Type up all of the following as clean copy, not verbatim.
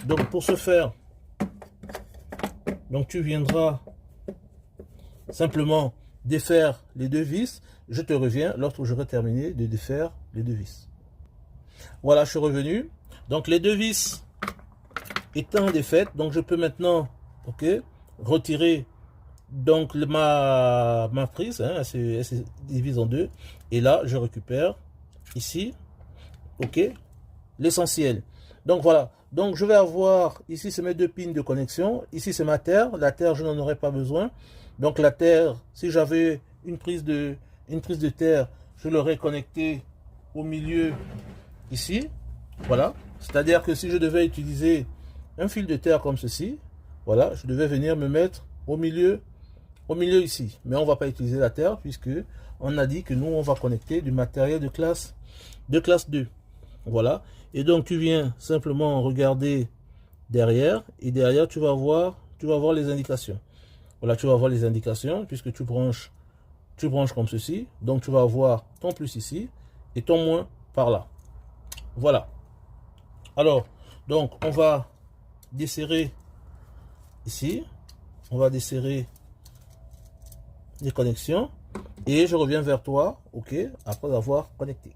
Donc pour ce faire, donc tu viendras simplement défaire les deux vis. Je te reviens lorsque j'aurai terminé de défaire les deux vis. Voilà, je suis revenu. Donc les deux vis étant défaites, donc je peux maintenant, ok, retirer donc ma prise, hein, elle se divise en deux. Et là, je récupère ici, ok, l'essentiel. Donc voilà, donc je vais avoir, ici c'est mes deux pins de connexion, ici c'est ma terre, la terre je n'en aurai pas besoin. Donc la terre, si j'avais une prise de terre, je l'aurais connectée au milieu ici, voilà. C'est-à-dire que si je devais utiliser un fil de terre comme ceci, voilà, je devais venir me mettre au milieu ici. Mais on ne va pas utiliser la terre puisque on a dit que nous on va connecter du matériel de classe 2. Voilà. Et donc tu viens simplement regarder derrière et derrière tu vas voir les indications. Voilà, tu vas voir les indications puisque tu branches comme ceci. Donc tu vas avoir ton plus ici et ton moins par là. Voilà. Alors, donc on va desserrer ici. On va desserrer les connexions et je reviens vers toi, ok, après avoir connecté.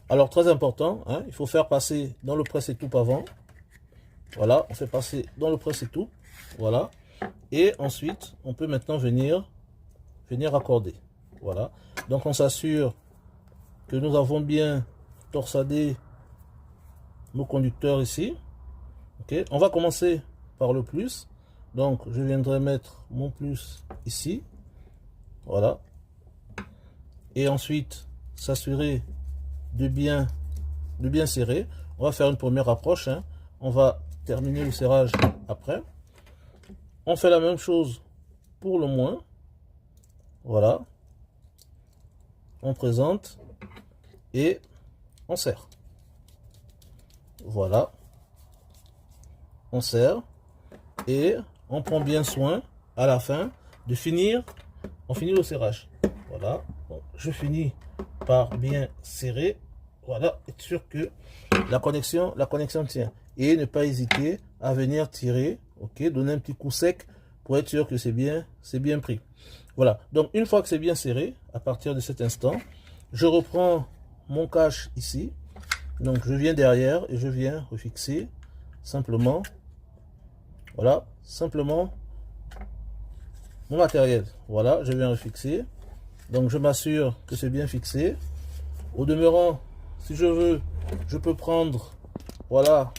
Alors très important, hein, il faut faire passer dans le presse et tout avant. Voilà, on fait passer dans le presse et tout. Voilà. Et ensuite, on peut maintenant venir accorder. Voilà. Donc on s'assure que nous avons bien torsadé nos conducteurs ici. Ok. On va commencer par le plus. Donc je viendrai mettre mon plus ici. Voilà. Et ensuite s'assurer de bien serrer. On va faire une première approche, hein. On va terminer le serrage après. On fait la même chose pour le moins. Voilà. On présente et on serre. Voilà. On serre et on prend bien soin à la fin de finir. On finit le serrage. Voilà. Bon, je finis par bien serrer. Voilà, être sûr que la connexion tient. Et ne pas hésiter à venir tirer, ok, donner un petit coup sec pour être sûr que c'est bien pris. Voilà, donc une fois que c'est bien serré, à partir de cet instant, je reprends mon cache ici. Donc je viens derrière et je viens refixer simplement, voilà, simplement mon matériel. Voilà, je viens refixer. Donc je m'assure que c'est bien fixé. Au demeurant, si je veux, je peux prendre, voilà,